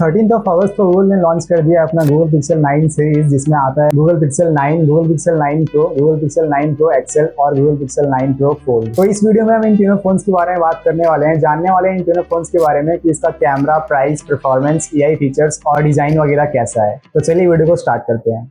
13 अगस्त को गूगल ने लॉन्च कर दिया अपना गूगल पिक्सल 9 सीरीज, जिसमें आता है Google Pixel 9, Google Pixel 9 pro, Google Pixel 9 pro XL और गूगल पिक्सल 9 प्रो फोल्ड। तो इस वीडियो में हम इन तीनों फोन्स के बारे में बात करने वाले हैं, जानने वाले हैं इन तीनों फोन्स के बारे में कि इसका camera, price, performance, AI features और डिजाइन वगैरह कैसा है। तो चलिए वीडियो को स्टार्ट करते हैं।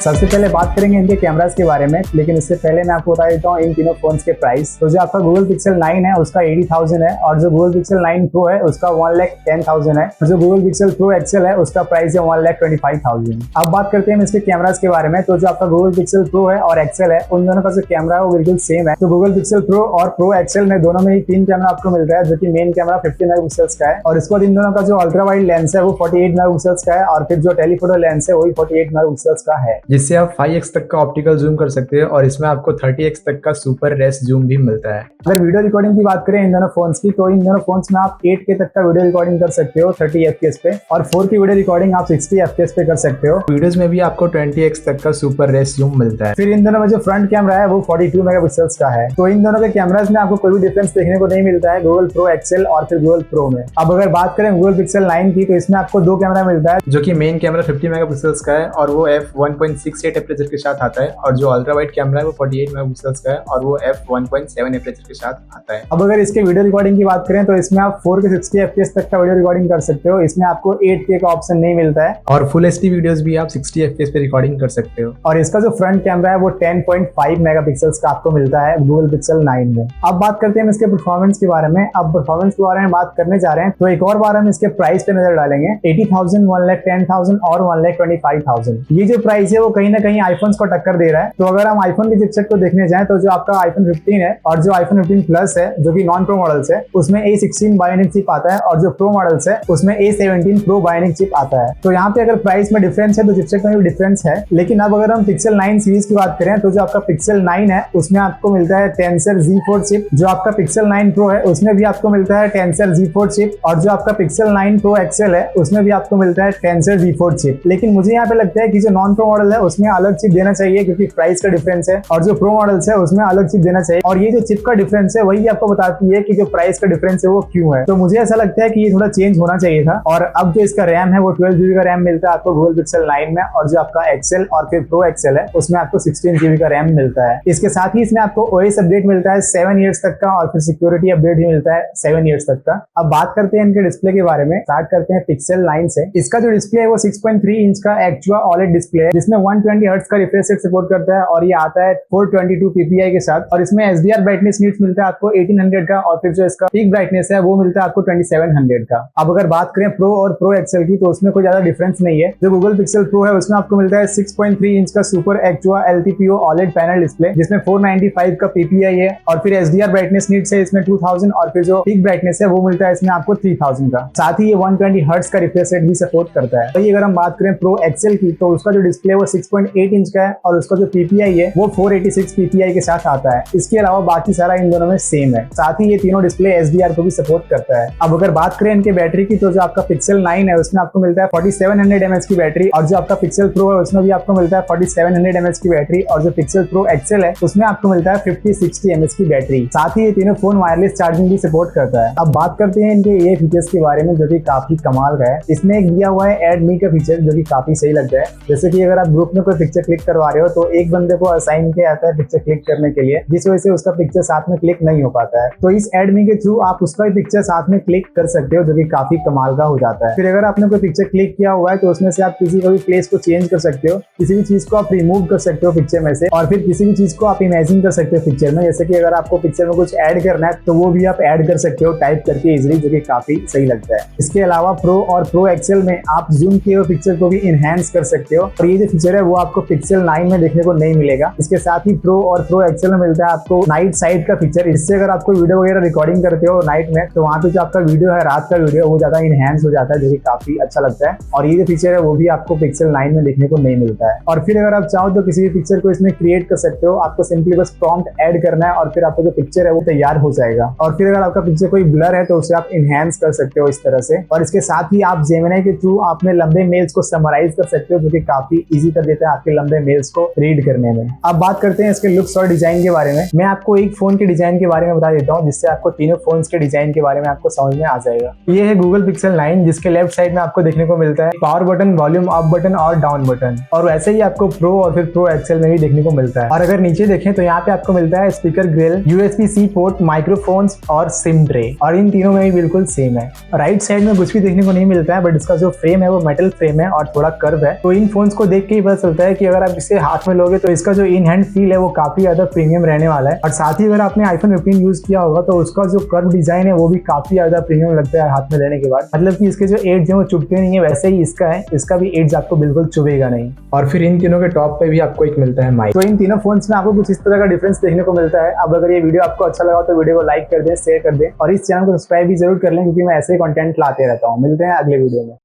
सबसे पहले बात करेंगे इनके कैमरास के बारे में, लेकिन इससे पहले मैं आपको बता देता हूँ इन तीनों फोन्स के प्राइस। तो जो आपका गूगल पिक्सल 9 है उसका 80,000 है, और जो गूगल पिक्सल 9 प्रो है उसका 1,10,000 है, और जो गूगल पिक्सल प्रो एक्सेल है उसका प्राइस है 1,25,000। अब बात करते हैं इसके कैमरास के बारे में। तो जो आपका गूगल पिक्सल प्रो है और एक्सेल है, उन दोनों का जो कैमरा है वो बिल्कुल सेम है। तो गूगल पिक्सल प्रो और प्रो एक्सेल में दोनों में ही 3 कैमरा आपको मिलता है, जो कि मेन कैमरा 50 मेगापिक्सल्स का है, और इसके बाद इन दोनों का जो अल्ट्रा वाइड लेंस है वो 48 मेगापिक्सल्स का है, और फिर जो टेलीफोटो लेंस है वही 48 मेगापिक्सल्स का है, जिससे आप 5x तक का ऑप्टिकल जूम कर सकते हैं, और इसमें आपको 30x तक का सुपर रेस जूम भी मिलता है। अगर वीडियो रिकॉर्डिंग की बात करें इन दोनों फोन्स की, तो इन दोनों फोन्स में आप 8K तक का वीडियो रिकॉर्डिंग कर सकते हो 30 FPS पे, और 4K वीडियो रिकॉर्डिंग आप 60 FPS पे कर सकते हो। वीडियोस में भी आपको 20x तक का सुपर रेस जूम मिलता है। फिर इन दोनों में जो फ्रंट कैमरा है वो 42 मेगापिक्सल्स का है। तो इन दोनों के कैमरास में आपको कोई भी डिफरेंस देखने को नहीं मिलता है गूगल प्रो एक्सेल और फिर गूगल प्रो में। अब अगर बात करें गूगल पिक्सल 9 की, तो इसमें आपको 2 कैमरा मिलता है, जो कि मेन कैमरा 50 मेगापिक्सल्स का है और वो f1.68 एपरेचर के साथ आता है, और जो अल्ट्रा वाइड कैमरा है वो 48 मेगापिक्सल्स का है और वो f1.7 एपरेचर के साथ आता है। अब अगर इसके वीडियो रिकॉर्डिंग की बात करें तो इसमें आप 4K 60 FPS तक का वीडियो रिकॉर्डिंग कर सकते हो। इसमें आपको 8K का ऑप्शन नहीं मिलता है, और फुल HD वीडियोस भी आप 60 FPS पे रिकॉर्डिंग कर सकते हो। और इसका जो फ्रंट कैमरा है वो 10.5 मेगापिक्सल्स का आपको मिलता है गूगल पिक्सल 9 में। अब बात करते हैं इसके परफॉर्मेंस के बारे में। अब परफॉर्मेंस के बारे में बात करने जा रहे हैं तो एक और बार हम इसके प्राइस पे नजर डालेंगे। 80,000, 1,10,000 और 1,25,000। ये जो प्राइस है वो कहीं ना कहीं आईफोन को टक्कर दे रहा है। तो अगर हम आईफोन के चिपसेट को देखने जाएं तो जो आपका आईफोन 15 है और जो आईफोन 15 प्लस है, जो कि नॉन प्रो मॉडल्स है, उसमें A16 बायोनिक चिप आता है, और जो प्रो मॉडल्स है उसमें A17 प्रो बायोनिक चिप आता है। तो यहाँ पे अगर प्राइस में डिफरेंस है तो चिपसेट में भी डिफरेंस है। लेकिन अब अगर हम पिक्सल 9 सीरीज की बात करें तो जो आपका पिक्सल 9 है उसमें आपको मिलता है टेंसर Z4 चिप। जो आपका पिक्सल 9 प्रो है उसमें भी आपको मिलता है टेंसर Z4 चिप, और जो आपका पिक्सल 9 प्रो एक्सेल है उसमें भी आपको मिलता है टेंसर Z4 चिप। लेकिन मुझे यहाँ पे लगता है कि जो नॉन प्रो मॉडल है उसमें अलग चिप देना चाहिए, क्योंकि प्राइस का डिफरेंस है, और जो प्रो मॉडल्स है उसमें अलग चिप देना चाहिए। और ये जो चिप का डिफरेंस है वही आपको बताती है कि जो प्राइस का डिफरेंस है वो क्यों है। तो मुझे ऐसा लगता है कि ये थोड़ा चेंज होना चाहिए था। और अब जो इसका रैम है वो 12GB का रैम मिलता है आपको गूगल पिक्सल 9 में, और जो आपका एक्सेल और फिर प्रो एक्सेल है उसमें आपको 16GB का रैम मिलता है। इसके साथ ही इसमें आपको OS अपडेट मिलता है 7 ईयर्स तक का, और फिर सिक्योरिटी अपडेट भी मिलता है 7 ईयर्स तक का। अब बात करते हैं इनके डिस्प्ले के बारे में। स्टार्ट करते हैं पिक्सल 9 से। इसका जो डिस्प्ले है वो 6.3 इंच का एक्चुआ OLED डिस्प्ले है, जिसमें 120 हर्ट्ज का रिफ्रेश रेट सपोर्ट करता है, और ये आता है 422 ppi के साथ। और इसमें HDR ब्राइटनेस नीड्स मिलता है आपको 1800 का, और फिर जो इसका पीक ब्राइटनेस है वो मिलता है आपको 2700 का। अब अगर बात करें प्रो और प्रो एक्सेल की, तो उसमें कोई ज्यादा डिफरेंस नहीं है। जो गूगल पिक्सल प्रो है उसमें आपको मिलता है 6.3 इंच का super actua LTPO OLED panel display, जिसमें 495 का ppi है, और फिर HDR ब्राइटनेस नीड्स है इसमें 2000, और फिर जो पीक ब्राइटनेस है वो मिलता है इसमें आपको 3000 का। साथ ही ये 120 हर्ट्ज का रिफ्रेश रेट भी सपोर्ट करता है। तो अगर हम बात करें प्रो एक्सेल की, तो उसका जो डिस्प्ले है वो 6.8 इंच का है, और उसका जो ppi है वो 486 ppi के साथ आता है। इसके अलावा बाकी सारा इन दोनों में सेम है। साथ ही ये तीनों डिस्प्ले HDR को भी सपोर्ट करता है। अब अगर बात करें इनके बैटरी की, तो जो आपका पिक्सल 9 है उसमें आपको मिलता है 4700 mAh की बैटरी, और जो आपका पिक्सल प्रो है उसमें भी आपको मिलता है 4700 mAh की बैटरी, और जो पिक्सल प्रो एक्सेल है उसमें आपको मिलता है 5060 mAh की बैटरी। साथ ही ये तीनों फोन वायरलेस चार्जिंग भी सपोर्ट करता है। अब बात करते हैं इनके ये फीचर्स के बारे में, जो कि काफी कमाल का है। इसमें एक दिया हुआ है ऐड मी का फीचर, जो कि काफी सही लगता है। जैसे कि अगर आप ग्रुप में कोई पिक्चर क्लिक करवा रहे हो तो एक बंदे को असाइन किया जाता है पिक्चर क्लिक करने के लिए, जिस वजह से उसका पिक्चर साथ में क्लिक नहीं हो पाता है। तो इस एड मी के थ्रू आप उसका पिक्चर साथ में क्लिक कर सकते हो, जो कि काफी कमाल का हो जाता है। फिर अगर आपने कोई पिक्चर क्लिक किया हुआ है तो उसमें से आप किसी का भी प्लेस को चेंज कर सकते हो, किसी भी चीज को आप रिमूव कर सकते हो पिक्चर में से, और फिर किसी भी चीज को आप इमेजिन कर सकते हो पिक्चर में। जैसे कि अगर आपको पिक्चर में कुछ ऐड करना है तो वो भी आप ऐड कर सकते हो टाइप करके इजिली, जो कि काफी सही लगता है। इसके अलावा प्रो और प्रो एक्सेल में आप जूम किए हुए पिक्चर को भी इनहेंस कर सकते हो, और ये जो फीचर है वो आपको पिक्सल 9 में देखने को नहीं मिलेगा। इसके साथ ही प्रो और प्रो एक्सेल में मिलता है आपको नाइट साइड का फीचर। इससे अगर आपको वीडियो वगैरह रिकॉर्डिंग करते हो नाइट में, तो वहाँ पे जो आपका वीडियो है, रात का वीडियो, वो ज्यादा इनहेंस हो जाता है, जो कि काफी अच्छा लगता है। और ये जो फीचर है वो भी आपको पिक्सल 9 में देखने को नहीं मिलता है। और फिर अगर आप चाहो तो किसी भी पिक्चर को इसमें क्रिएट कर सकते हो। आपको सिंपली बस प्रॉम्प्ट ऐड करना है, और फिर आपका जो पिक्चर है वो तैयार हो जाएगा। और फिर अगर आपका पिक्चर कोई ब्लर है तो उसे आप इनहेंस कर सकते हो इस तरह से। और इसके साथ ही आप जेमिनी के थ्रू आपने लंबे मेल्स को समराइज कर सकते हो, जो कि काफी इजी कर देता है आपके लंबे मेल्स को रीड करने में। अब बात करते हैं इसके लुक्स और डिजाइन के बारे में। मैं आपको एक फोन के डिजाइन के बारे में बता देता हूँ, जिससे आपको तीनों फोन्स के डिजाइन के बारे में आपको समझ में आ जाएगा। ये है गूगल पिक्सल 9, जिसके लेफ्ट साइड में आपको देखने को मिलता है power button, volume up button और डाउन बटन, और वैसे ही आपको प्रो और फिर प्रो एक्सेल में भी देखने को मिलता है। और अगर नीचे देखें तो यहाँ पे आपको मिलता है speaker grill, USB-C port, microphones और सिम ट्रे, और इन तीनों में भी बिल्कुल सेम है। राइट साइड में कुछ भी देखने को नहीं मिलता है, बट इसका जो फ्रेम है वो मेटल फ्रेम है और थोड़ा कर्व है। तो इन फोन्स को देख के ही पता चलता है कि अगर आप इसे हाथ में लोगे तो इसका जो इन हैंड फील है वो काफी ज्यादा प्रीमियम रहने वाला है। और साथ ही अगर आपने iPhone 15 यूज किया होगा तो उसका जो कर्व डिजाइन है वो भी काफी ज्यादा प्रीमियम लगता है हाथ में लेने के बाद। मतलब कि इसके जो एड्स हैं वो चुभते नहीं है, वैसे ही इसका है, इसका भी एड्स आपको बिल्कुल चुभेगा नहीं। और फिर इन तीनों के टॉप पे भी आपको एक मिलता है माइक। तो इन तीनों फोन्स में आपको कुछ इस तरह का डिफरेंस देखने को मिलता है। अब अगर ये वीडियो आपको अच्छा लगा तो वीडियो को लाइक कर दें, शेयर कर दें और इस चैनल को सब्सक्राइब भी जरूर कर लें, क्योंकि मैं ऐसे ही कंटेंट लाते रहता हूँ। मिलते हैं अगले वीडियो में।